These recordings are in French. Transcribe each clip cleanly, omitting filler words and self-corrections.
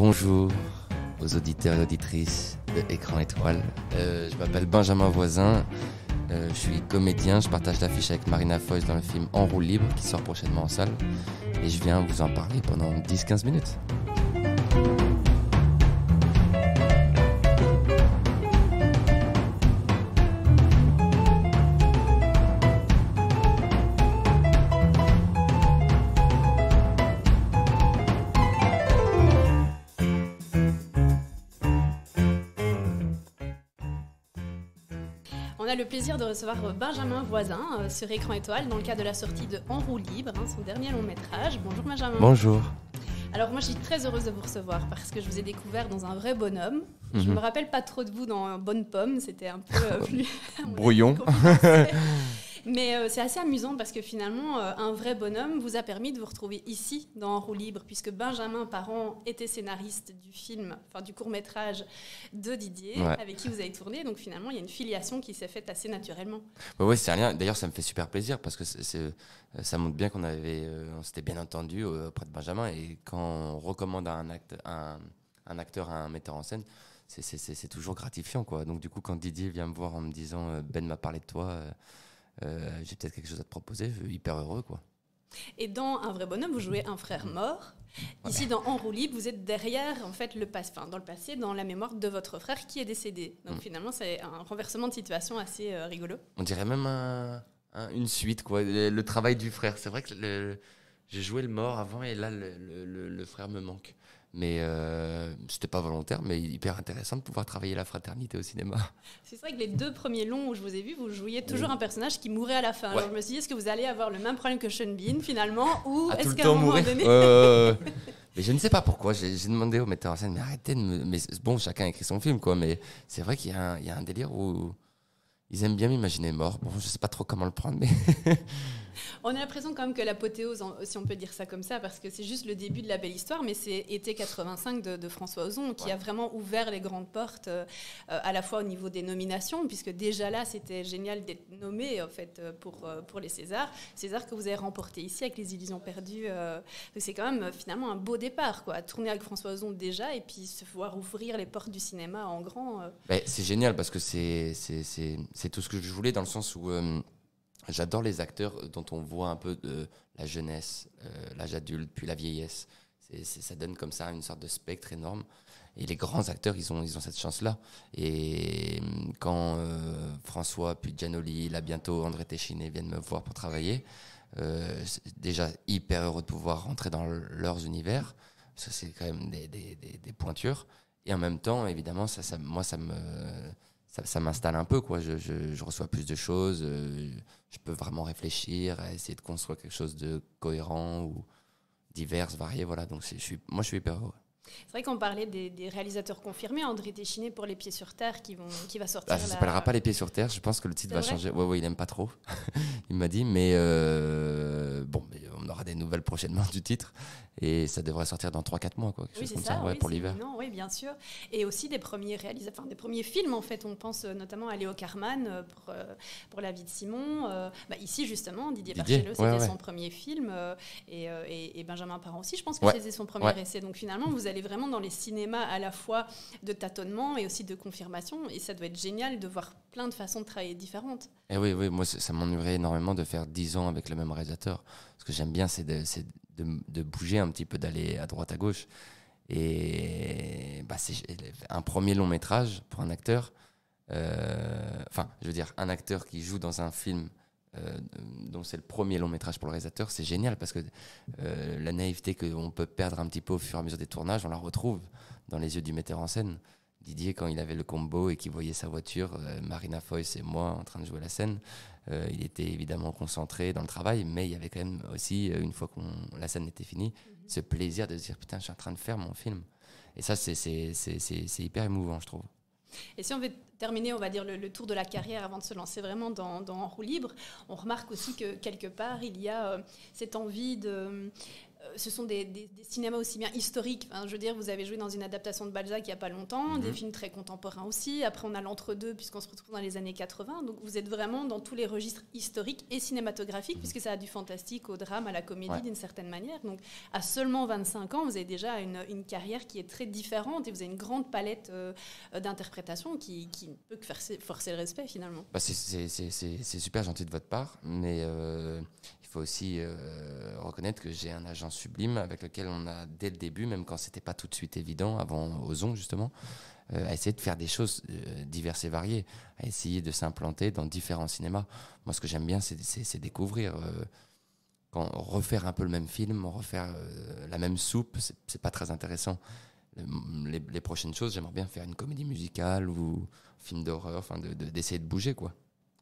Bonjour aux auditeurs et auditrices de Écran Étoile. Je m'appelle Benjamin Voisin, je suis comédien, je partage l'affiche avec Marina Foïs dans le film En roue libre qui sort prochainement en salle et je viens vous en parler pendant 10-15 minutes. On a le plaisir de recevoir Benjamin Voisin sur Écran Étoile dans le cadre de la sortie de En roue libre, son dernier long métrage. Bonjour Benjamin. Bonjour. Alors moi je suis très heureuse de vous recevoir parce que je vous ai découvert dans un vrai bonhomme. Je me rappelle pas trop de vous dans Bonne Pomme, c'était un peu plus... Brouillon. Mais c'est assez amusant parce que finalement, un vrai bonhomme vous a permis de vous retrouver ici, dans En roue libre, puisque Benjamin Parent était scénariste du film, enfin du court-métrage de Didier, avec qui vous avez tourné. Donc finalement, il y a une filiation qui s'est faite assez naturellement. Oui, c'est rien. D'ailleurs, ça me fait super plaisir parce que ça montre bien on s'était bien entendu auprès de Benjamin. Et quand on recommande un acteur à un metteur en scène, c'est toujours gratifiant, quoi. Donc du coup, quand Didier vient me voir en me disant « Ben m'a parlé de toi », j'ai peut-être quelque chose à te proposer, je suis hyper heureux, quoi. Et dans Un vrai bonhomme, vous jouez un frère mort. Ici, dans En roue libre, vous êtes derrière en fait, dans le passé, dans la mémoire de votre frère qui est décédé. Donc finalement, c'est un renversement de situation assez rigolo. On dirait même une suite, quoi. Le travail du frère. C'est vrai que j'ai joué le mort avant et là, le frère me manque. Mais c'était pas volontaire, mais hyper intéressant de pouvoir travailler la fraternité au cinéma. C'est vrai que les 2 premiers longs où je vous ai vu, vous jouiez toujours un personnage qui mourait à la fin. Ouais. Alors je me suis dit, est-ce que vous allez avoir le même problème que Sean Bean finalement, ou À tout est-ce le qu'à un temps moment mourir. donné... Mais je ne sais pas pourquoi. J'ai demandé au metteur en scène, mais arrêtez de me... Mais bon, chacun écrit son film, quoi. Mais c'est vrai qu'il y a un délire où ils aiment bien m'imaginer mort. Bon, je sais pas trop comment le prendre, mais... On a l'impression quand même que l'apothéose, si on peut dire ça comme ça, parce que c'est juste le début de la belle histoire, mais c'est Été 85 de François Ozon qui a vraiment ouvert les grandes portes, à la fois au niveau des nominations, puisque déjà là, c'était génial d'être nommé en fait, pour les Césars. Césars que vous avez remporté ici avec Les Illusions perdues. C'est quand même finalement un beau départ, quoi. Tourner avec François Ozon déjà, et puis se voir ouvrir les portes du cinéma en grand. C'est génial parce que c'est tout ce que je voulais, dans le sens où... J'adore les acteurs dont on voit un peu de la jeunesse, l'âge adulte, puis la vieillesse. Ça donne comme ça une sorte de spectre énorme. Et les grands acteurs, ils ont cette chance-là. Et quand François, puis Gianoli, là bientôt André Téchiné viennent me voir pour travailler, c'est déjà hyper heureux de pouvoir rentrer dans leurs univers. Ça, c'est quand même des pointures. Et en même temps, évidemment, moi, ça m'installe un peu, quoi. Je reçois plus de choses, je peux vraiment réfléchir, à essayer de construire quelque chose de cohérent ou divers, varié, voilà. Donc moi je suis hyper heureux. C'est vrai qu'on parlait des réalisateurs confirmés, André Téchiné pour Les Pieds sur Terre qui va sortir. Ça s'appellera pas Les Pieds sur Terre, je pense que le titre va changer. Ouais, il aime pas trop, il m'a dit, mais mais on aura des nouvelles prochainement du titre et ça devrait sortir dans 3-4 mois, quoi. Oui, c'est comme ça, pour l'hiver. Oui, bien sûr. Et aussi des premiers des premiers films, en fait. On pense notamment à Léo Carman pour La vie de Simon. Ici, justement, Didier Barchelot, c'était son premier film. Et Benjamin Parent aussi, je pense que c'était son premier essai. Donc finalement, vous allez vraiment dans les cinémas à la fois de tâtonnement et aussi de confirmation. Et ça doit être génial de voir plein de façons de travailler différentes. Et oui, moi, ça m'ennuierait énormément de faire 10 ans avec le même réalisateur. Ce que j'aime bien, c'est de bouger un petit peu, d'aller à droite, à gauche. Et c'est un premier long métrage pour un acteur. Je veux dire, un acteur qui joue dans un film dont c'est le premier long métrage pour le réalisateur, c'est génial parce que la naïveté qu'on peut perdre un petit peu au fur et à mesure des tournages, on la retrouve dans les yeux du metteur en scène. Didier, quand il avait le combo et qu'il voyait sa voiture, Marina Foïs et moi en train de jouer la scène, il était évidemment concentré dans le travail, mais il y avait quand même aussi, une fois que la scène était finie, ce plaisir de se dire « Putain, je suis en train de faire mon film ». Et ça, c'est hyper émouvant, je trouve. Et si on veut terminer, on va dire, le tour de la carrière avant de se lancer vraiment dans En roue libre, on remarque aussi que quelque part, il y a cette envie ce sont des cinémas aussi bien historiques. Enfin, je veux dire, vous avez joué dans une adaptation de Balzac il n'y a pas longtemps, des films très contemporains aussi. Après, on a l'entre-deux, puisqu'on se retrouve dans les années 80. Donc, vous êtes vraiment dans tous les registres historiques et cinématographiques, puisque ça a du fantastique au drame, à la comédie, d'une certaine manière. Donc, à seulement 25 ans, vous avez déjà une carrière qui est très différente et vous avez une grande palette d'interprétation qui ne peut que forcer le respect, finalement. Bah, c'est super gentil de votre part, mais il faut aussi reconnaître que j'ai un agent sublime avec lequel on a, dès le début, même quand c'était pas tout de suite évident, avant Ozon justement, à essayer de faire des choses diverses et variées, à essayer de s'implanter dans différents cinémas. Moi, ce que j'aime bien, c'est découvrir. Refaire un peu le même film, refaire la même soupe, c'est pas très intéressant. Les prochaines choses, j'aimerais bien faire une comédie musicale ou un film d'horreur, enfin d'essayer de bouger, quoi.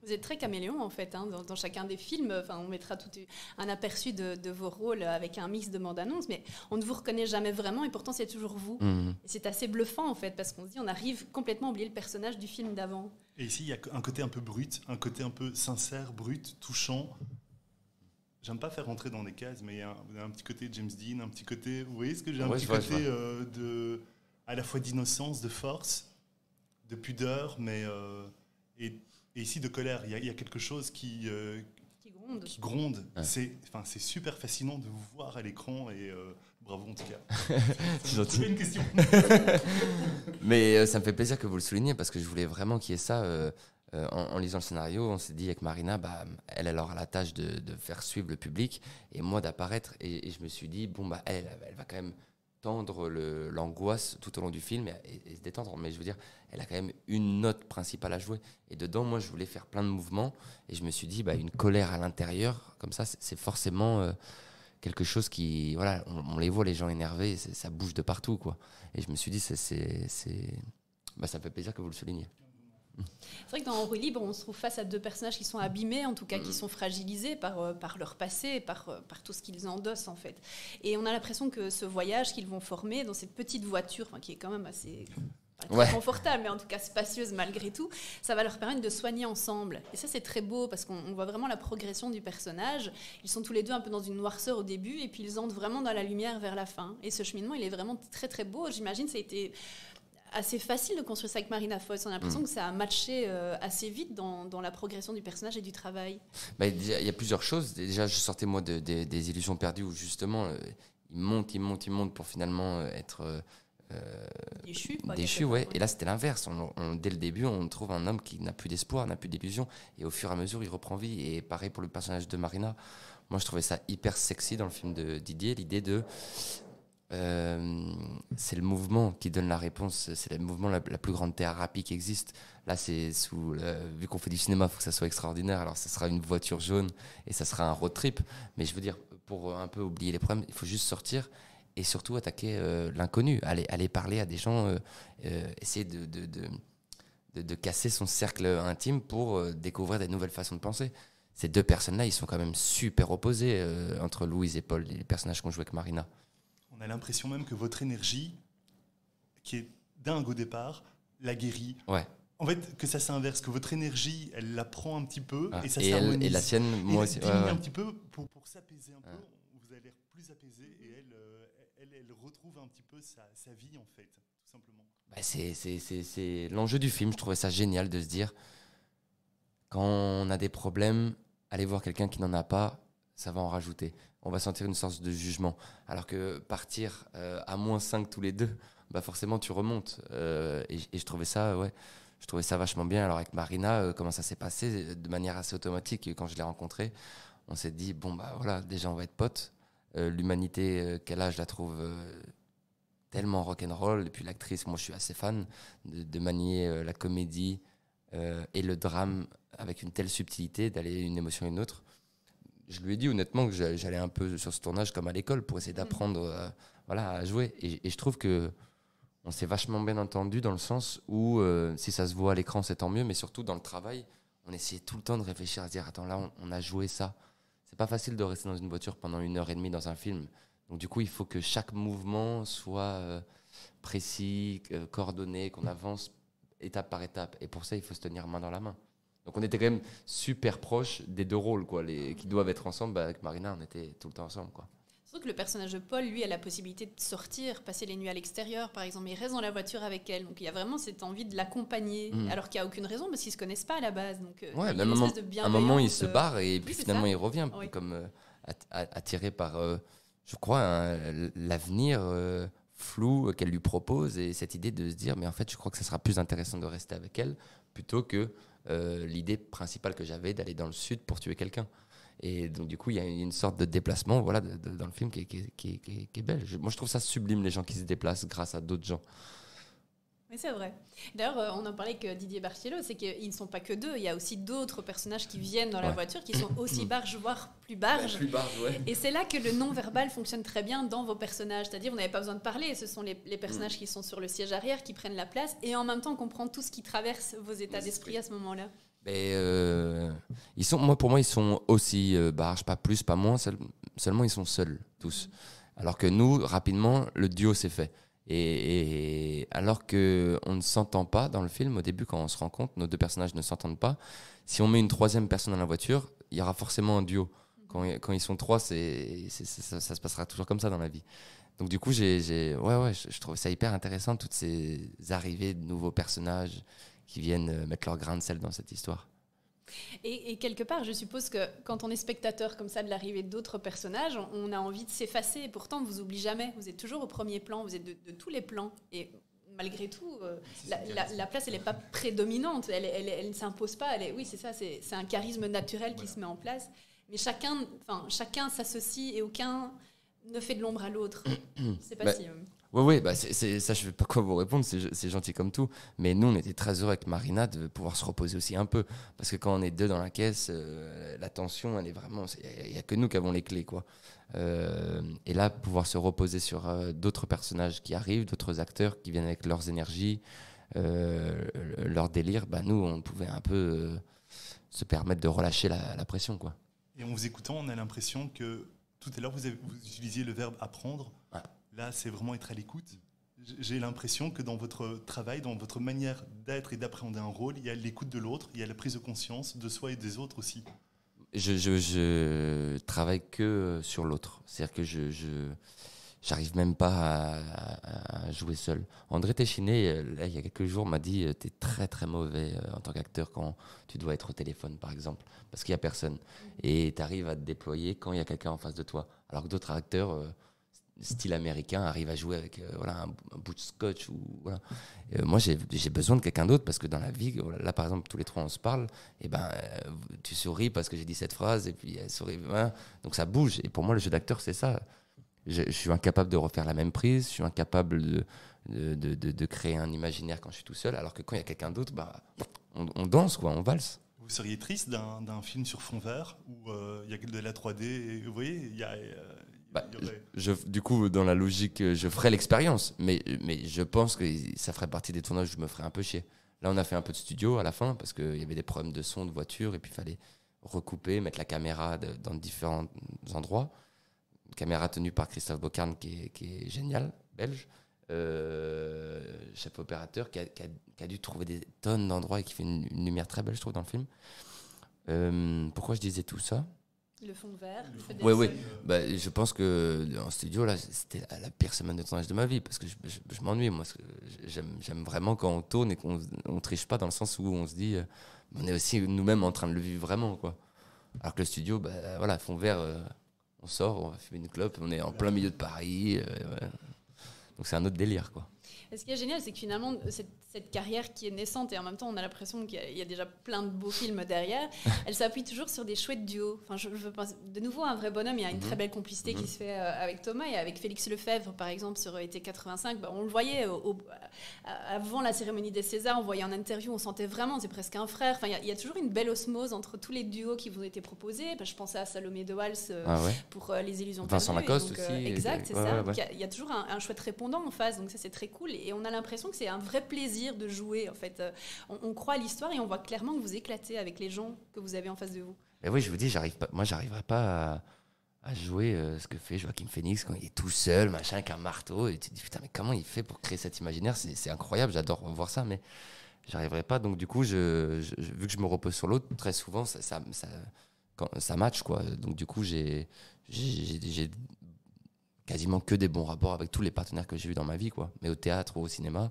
Vous êtes très caméléon en fait, hein, dans chacun des films. Enfin, on mettra tout un aperçu de vos rôles avec un mix de bandes-annonces, mais on ne vous reconnaît jamais vraiment et pourtant c'est toujours vous. Et c'est assez bluffant en fait, parce qu'on se dit on arrive complètement à oublier le personnage du film d'avant. Et ici, il y a un côté un peu brut, un côté un peu sincère, brut, touchant. J'aime pas faire rentrer dans des cases, mais il y a un petit côté James Dean, un petit côté... Vous voyez ce que j'ai un petit côté à la fois d'innocence, de force, de pudeur, mais... Et ici, de colère. Il y a quelque chose qui gronde. Ouais. C'est super fascinant de vous voir à l'écran et bravo en tout cas. C'est gentil. Une question. Mais ça me fait plaisir que vous le souligniez parce que je voulais vraiment qu'il y ait ça. En lisant le scénario, on s'est dit avec Marina, elle aura la tâche de faire suivre le public et moi d'apparaître. Et je me suis dit, elle va quand même tendre l'angoisse tout au long du film et se détendre. Mais je veux dire, elle a quand même une note principale à jouer. Et dedans, moi, je voulais faire plein de mouvements. Et je me suis dit, une colère à l'intérieur, comme ça, c'est forcément quelque chose qui... Voilà, on les voit, les gens énervés, ça bouge de partout, quoi. Et je me suis dit, ça me fait plaisir que vous le souligniez. C'est vrai que dans En roue libre, on se trouve face à deux personnages qui sont abîmés, en tout cas qui sont fragilisés par leur passé, par tout ce qu'ils endossent en fait. Et on a l'impression que ce voyage qu'ils vont former dans cette petite voiture, qui est quand même assez pas très confortable, mais en tout cas spacieuse malgré tout, ça va leur permettre de soigner ensemble. Et ça c'est très beau parce qu'on voit vraiment la progression du personnage. Ils sont tous les deux un peu dans une noirceur au début et puis ils entrent vraiment dans la lumière vers la fin. Et ce cheminement, il est vraiment très très beau. J'imagine ça a été assez facile de construire ça avec Marina Foïs. On a l'impression que ça a matché assez vite dans la progression du personnage et du travail. Il y a plusieurs choses. Déjà, je sortais moi des Illusions perdues où justement il monte pour finalement être déchu. Ouais. Et là, c'était l'inverse. Dès le début, on trouve un homme qui n'a plus d'espoir, n'a plus d'illusions. Et au fur et à mesure, il reprend vie. Et pareil pour le personnage de Marina. Moi, je trouvais ça hyper sexy dans le film de Didier. L'idée de... c'est le mouvement qui donne la réponse, c'est le mouvement la plus grande thérapie qui existe. Là, vu qu'on fait du cinéma, il faut que ça soit extraordinaire. Alors, ça sera une voiture jaune et ça sera un road trip. Mais je veux dire, pour un peu oublier les problèmes, il faut juste sortir et surtout attaquer l'inconnu. Aller parler à des gens, essayer de casser son cercle intime pour découvrir des nouvelles façons de penser. Ces deux personnes-là, ils sont quand même super opposés entre Louise et Paul, les personnages qu'on joue avec Marina. On a l'impression même que votre énergie, qui est dingue au départ, la guérit. Ouais. En fait, que ça s'inverse, que votre énergie, elle la prend un petit peu et ça s'harmonise. Et la sienne, moi aussi. Un petit peu pour s'apaiser un peu. Vous avez l'air plus apaisé et elle retrouve un petit peu sa vie, en fait, tout simplement. C'est l'enjeu du film. Je trouvais ça génial de se dire, quand on a des problèmes, aller voir quelqu'un qui n'en a pas, ça va en rajouter. On va sentir une sorte de jugement. Alors que partir à -5 tous les deux, forcément tu remontes. Et je trouvais ça, vachement bien. Alors avec Marina, comment ça s'est passé de manière assez automatique. Quand je l'ai rencontrée, on s'est dit, déjà on va être potes. L'humanité qu'elle a, je la trouve tellement rock'n'roll. Et puis l'actrice, moi je suis assez fan de manier la comédie et le drame avec une telle subtilité, d'aller d'une émotion à une autre. Je lui ai dit honnêtement que j'allais un peu sur ce tournage comme à l'école pour essayer d'apprendre à jouer. Et je trouve qu'on s'est vachement bien entendu dans le sens où si ça se voit à l'écran, c'est tant mieux, mais surtout dans le travail, on essayait tout le temps de réfléchir à se dire attends, là, on a joué ça. C'est pas facile de rester dans une voiture pendant 1h30 dans un film. Donc du coup, il faut que chaque mouvement soit précis, coordonné, qu'on avance étape par étape. Et pour ça, il faut se tenir main dans la main. Donc on était quand même super proches des deux rôles, qui doivent être ensemble. Avec Marina, on était tout le temps ensemble, quoi. Surtout que le personnage de Paul, lui, a la possibilité de sortir, passer les nuits à l'extérieur, par exemple. Il reste dans la voiture avec elle. Donc il y a vraiment cette envie de l'accompagner, alors qu'il n'y a aucune raison, parce qu'ils ne se connaissent pas à la base. Donc, ouais, même à un moment, il se barre et puis finalement, il revient, comme attiré par, je crois, l'avenir flou qu'elle lui propose, et cette idée de se dire, mais en fait, je crois que ça sera plus intéressant de rester avec elle, plutôt que l'idée principale que j'avais d'aller dans le sud pour tuer quelqu'un. Et donc du coup il y a une sorte de déplacement dans le film qui est belle. Moi je trouve ça sublime, les gens qui se déplacent grâce à d'autres gens. Oui, c'est vrai. D'ailleurs, on en parlait avec Didier Barciello, c'est qu'ils ne sont pas que deux. Il y a aussi d'autres personnages qui viennent dans la voiture, qui sont aussi barges, voire plus barges. Et c'est là que le non-verbal fonctionne très bien dans vos personnages. C'est-à-dire, vous n'avez pas besoin de parler. Ce sont les personnages qui sont sur le siège arrière, qui prennent la place. Et en même temps, on comprend tout ce qui traverse vos états d'esprit à ce moment-là. Pour moi, ils sont aussi barges, pas plus, pas moins. Seulement, ils sont seuls, tous. Alors que nous, rapidement, le duo s'est fait. Et alors qu'on ne s'entend pas dans le film, au début, quand on se rend compte, nos deux personnages ne s'entendent pas. Si on met une troisième personne dans la voiture, il y aura forcément un duo. Quand ils sont trois, ça se passera toujours comme ça dans la vie. Donc du coup, je trouve ça hyper intéressant, toutes ces arrivées de nouveaux personnages qui viennent mettre leur grain de sel dans cette histoire. Et quelque part, je suppose que quand on est spectateur comme ça de l'arrivée d'autres personnages, on a envie de s'effacer. Et pourtant, on ne vous oublie jamais. Vous êtes toujours au premier plan, vous êtes de tous les plans. Et malgré tout, la place, elle n'est pas prédominante. Elle ne s'impose pas. Oui, c'est ça, c'est un charisme naturel qui se met en place. Mais chacun s'associe et aucun ne fait de l'ombre à l'autre. Je ne sais pas si... Oui, ça, je ne sais pas quoi vous répondre, c'est gentil comme tout. Mais nous, on était très heureux avec Marina de pouvoir se reposer aussi un peu. Parce que quand on est deux dans la caisse, la tension, elle est vraiment... Il n'y a que nous qui avons les clés, quoi. Et là, pouvoir se reposer sur d'autres personnages qui arrivent, d'autres acteurs qui viennent avec leurs énergies, leur délire, nous, on pouvait un peu se permettre de relâcher la pression, quoi. Et en vous écoutant, on a l'impression que tout à l'heure, vous utilisiez le verbe « apprendre ». Ouais. Là, c'est vraiment être à l'écoute. J'ai l'impression que dans votre travail, dans votre manière d'être et d'appréhender un rôle, il y a l'écoute de l'autre, il y a la prise de conscience de soi et des autres aussi. Je travaille que sur l'autre. C'est-à-dire que j'arrive même pas à jouer seul. André Téchiné, il y a quelques jours, m'a dit « T'es très très mauvais en tant qu'acteur quand tu dois être au téléphone, par exemple, parce qu'il n'y a personne. Et tu arrives à te déployer quand il y a quelqu'un en face de toi. Alors que d'autres acteurs... style américain arrive à jouer avec un bout de scotch moi j'ai besoin de quelqu'un d'autre parce que dans la vie là par exemple tous les trois on se parle et tu souris parce que j'ai dit cette phrase et puis elle sourit donc ça bouge et pour moi le jeu d'acteur c'est ça. Je suis incapable de refaire la même prise, je suis incapable de créer un imaginaire quand je suis tout seul, alors que quand il y a quelqu'un d'autre on danse quoi, on valse. Vous seriez triste d'un film sur fond vert où il y a de la 3D et, vous voyez il y a du coup, dans la logique, je ferais l'expérience, mais je pense que ça ferait partie des tournages où je me ferais un peu chier. Là, on a fait un peu de studio à la fin parce qu'il y avait des problèmes de son, de voiture, et puis il fallait recouper, mettre la caméra dans différents endroits. Une caméra tenue par Christophe Bocarn qui est génial, belge, chef opérateur, qui a dû trouver des tonnes d'endroits et qui fait une lumière très belle, je trouve, dans le film. Pourquoi je disais tout ça ? Le fond vert. Oui. Je pense que en studio, là, c'était la pire semaine de tournage de ma vie parce que je m'ennuie. Moi, j'aime vraiment quand on tourne et qu'on ne triche pas dans le sens où on se dit on est aussi nous-mêmes en train de le vivre vraiment, quoi. Alors que le studio, fond vert, on sort, on va fumer une clope, on est en plein milieu de Paris. Donc c'est un autre délire, quoi. Et ce qui est génial, c'est que finalement, cette carrière qui est naissante, et en même temps, on a l'impression qu'il y a déjà plein de beaux films derrière, elle s'appuie toujours sur des chouettes duos. Enfin, je pense, de nouveau, un vrai bonhomme, il y a une très belle complicité qui se fait avec Thomas et avec Félix Lefebvre, par exemple, sur été 85. On le voyait avant la cérémonie des Césars, on voyait en interview, on sentait vraiment, c'est presque un frère. Enfin, il y a toujours une belle osmose entre tous les duos qui vous ont été proposés. Je pensais à Salomé de Wals pour Les Illusions perdues. Vincent Lacoste aussi. Exact, c'est ça. Ouais. Il y a toujours un chouette répondant en face, donc ça, c'est très cool. Et on a l'impression que c'est un vrai plaisir de jouer, en fait. On croit à l'histoire et on voit clairement que vous éclatez avec les gens que vous avez en face de vous. Mais oui, je vous dis, j'arriverai pas à jouer ce que fait Joaquin Phoenix quand il est tout seul, machin, avec un marteau. Et tu te dis, putain, mais comment il fait pour créer cet imaginaire ? C'est incroyable, j'adore voir ça, mais j'arriverai pas. Donc du coup, vu que je me repose sur l'autre, très souvent, ça match, quoi. Donc du coup, j'ai quasiment que des bons rapports avec tous les partenaires que j'ai vus dans ma vie, quoi. Mais au théâtre ou au cinéma,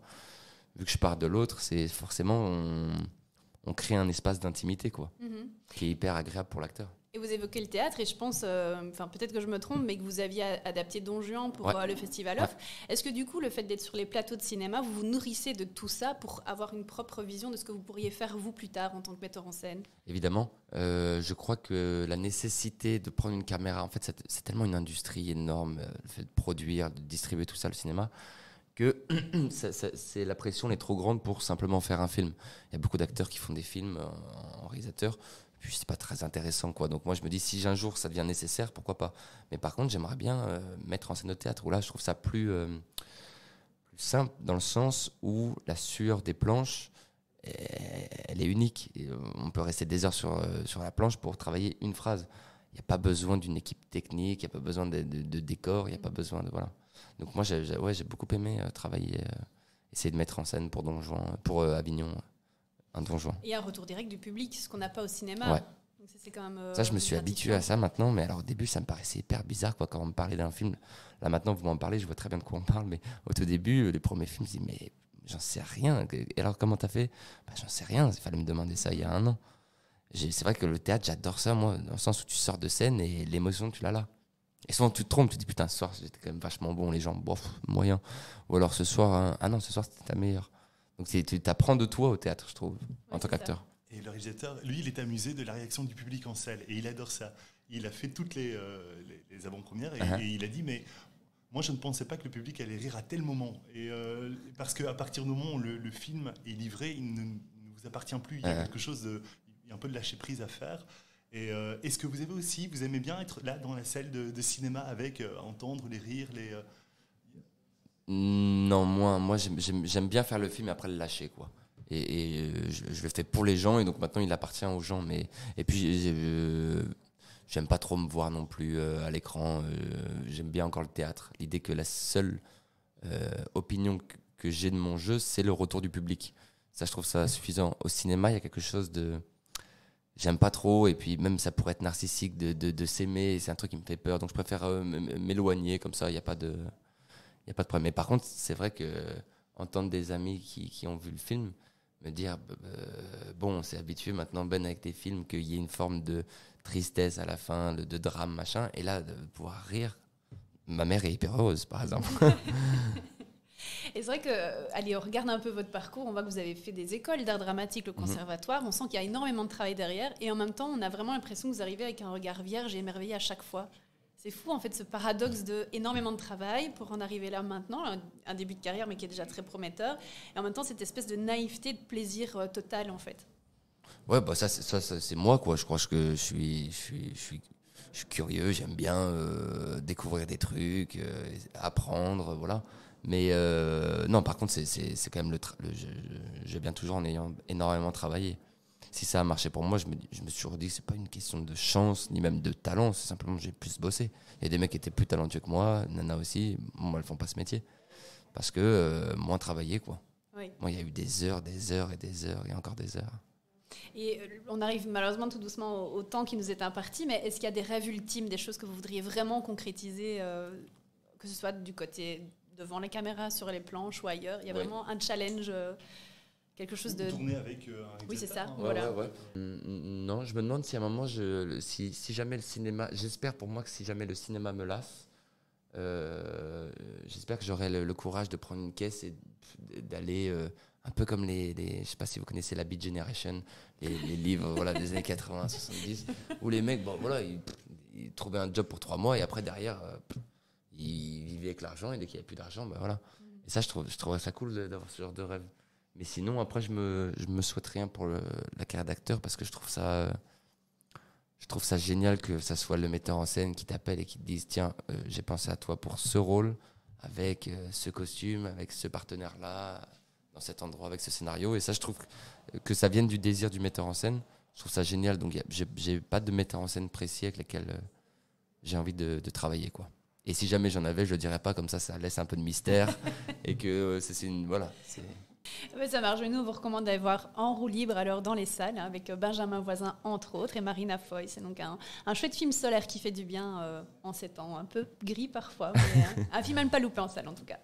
vu que je pars de l'autre, c'est forcément on crée un espace d'intimité, quoi, qui est hyper agréable pour l'acteur. Et vous évoquez le théâtre, et je pense, peut-être que je me trompe, mais que vous aviez adapté Don Juan pour le Festival Off. Est-ce que du coup, le fait d'être sur les plateaux de cinéma, vous vous nourrissez de tout ça pour avoir une propre vision de ce que vous pourriez faire vous plus tard en tant que metteur en scène ? Évidemment, je crois que la nécessité de prendre une caméra, en fait, c'est tellement une industrie énorme, le fait de produire, de distribuer tout ça, le cinéma, que la pression est trop grande pour simplement faire un film. Il y a beaucoup d'acteurs qui font des films en réalisateur, puis c'est pas très intéressant, quoi. Donc moi je me dis, si un jour ça devient nécessaire, pourquoi pas. Mais par contre j'aimerais bien mettre en scène au théâtre, où là je trouve ça plus simple, dans le sens où la sueur des planches, elle est unique. Et on peut rester des heures sur la planche pour travailler une phrase. Il n'y a pas besoin d'une équipe technique, il n'y a pas besoin de décor, il n'y a pas besoin de... Voilà. Donc moi j'ai beaucoup aimé travailler, essayer de mettre en scène pour Don Juan, pour Avignon, un Don Juan. Il y a un retour direct du public, ce qu'on n'a pas au cinéma. Ouais. Donc c'est quand même, ça, je me suis habitué à ça maintenant, mais alors au début, ça me paraissait hyper bizarre, quoi, quand on me parlait d'un film. Là maintenant, vous m'en parlez, je vois très bien de quoi on parle, mais au tout début, les premiers films, je dis, mais j'en sais rien. Et alors, comment t'as fait ? J'en sais rien, il fallait me demander ça il y a 1 an. C'est vrai que le théâtre, j'adore ça, moi, dans le sens où tu sors de scène et l'émotion, tu l'as là. Et souvent, tu te trompes, tu te dis, putain, ce soir, j'étais quand même vachement bon, les gens, bof, moyen. Ou alors ce soir, ah non, ce soir, c'était ta meilleure. Donc tu apprends de toi au théâtre, je trouve, en tant qu'acteur. Et le réalisateur, lui, il est amusé de la réaction du public en salle, et il adore ça. Il a fait toutes les avant-premières, et il a dit, mais moi, je ne pensais pas que le public allait rire à tel moment. Et, parce qu'à partir du moment où le film est livré, il ne vous appartient plus. Il y a quelque chose il y a un peu de lâcher prise à faire. Et est-ce que vous avez aussi, vous aimez bien être là dans la salle de cinéma avec, entendre les rires, Non, moi j'aime bien faire le film et après le lâcher, quoi. Et je le fais pour les gens, et donc maintenant il appartient aux gens. Et puis j'aime pas trop me voir non plus à l'écran. J'aime bien encore le théâtre. L'idée que la seule opinion que j'ai de mon jeu, c'est le retour du public. Ça, je trouve ça suffisant. Au cinéma, il y a quelque chose de... J'aime pas trop, et puis même ça pourrait être narcissique de s'aimer, et c'est un truc qui me fait peur, donc je préfère m'éloigner, comme ça il n'y a pas de problème. Mais par contre, c'est vrai que entendre des amis qui ont vu le film me dire bon, on s'est habitué maintenant, Ben, avec des films, qu'il y ait une forme de tristesse à la fin, de drame, machin, et là de pouvoir rire. Ma mère est hyper heureuse, par exemple. Et c'est vrai que, allez, on regarde un peu votre parcours, on voit que vous avez fait des écoles d'art dramatique, le conservatoire, on sent qu'il y a énormément de travail derrière, et en même temps, on a vraiment l'impression que vous arrivez avec un regard vierge et émerveillé à chaque fois. C'est fou, en fait, ce paradoxe de énormément de travail pour en arriver là maintenant, un début de carrière, mais qui est déjà très prometteur, et en même temps, cette espèce de naïveté, de plaisir total, en fait. Ouais, bah ça c'est moi, quoi. Je crois que je suis curieux, j'aime bien découvrir des trucs, apprendre, voilà. Mais non, par contre, c'est quand même je viens toujours en ayant énormément travaillé. Si ça a marché pour moi, je me suis toujours dit que c'est pas une question de chance, ni même de talent, c'est simplement que j'ai plus bossé. Il y a des mecs qui étaient plus talentueux que moi, Nana aussi, moi, elles font pas ce métier. Parce que moins travaillé, quoi. Oui. Moi, il y a eu des heures et des heures, et encore des heures. Et on arrive malheureusement tout doucement au temps qui nous est imparti, mais est-ce qu'il y a des rêves ultimes, des choses que vous voudriez vraiment concrétiser, que ce soit du côté devant les caméras, sur les planches ou ailleurs? Il y a vraiment un challenge, quelque chose de... Tourner avec un Oui, c'est ça, hein. voilà. Ouais. Non, je me demande si à un moment, si jamais le cinéma... J'espère pour moi que si jamais le cinéma me lasse, j'espère que j'aurai le courage de prendre une caisse et d'aller... un peu comme je sais pas si vous connaissez la Beat Generation, les livres voilà, des années 80, 70, où les mecs, bon, voilà, ils trouvaient un job pour 3 mois, et après, derrière, ils vivaient avec l'argent, et dès qu'il n'y avait plus d'argent, ben voilà. Et ça, je trouve ça cool d'avoir ce genre de rêve. Mais sinon, après, je me souhaite rien pour la carrière d'acteur, parce que je trouve ça génial que ça soit le metteur en scène qui t'appelle et qui te dise, tiens, j'ai pensé à toi pour ce rôle, avec ce costume, avec ce partenaire-là, dans cet endroit, avec ce scénario. Et ça, je trouve que ça vienne du désir du metteur en scène. Je trouve ça génial. Donc, j'ai pas de metteur en scène précis avec lequel j'ai envie de travailler, quoi. Et si jamais j'en avais, je le dirais pas, comme ça laisse un peu de mystère. Et que c'est une... Voilà. Ça marche. Nous, on vous recommande d'aller voir En roue libre alors dans les salles, avec Benjamin Voisin, entre autres, et Marina Foy. C'est donc un chouette film solaire qui fait du bien en ces temps un peu gris parfois. Mais un film à ne pas louper en salle, en tout cas.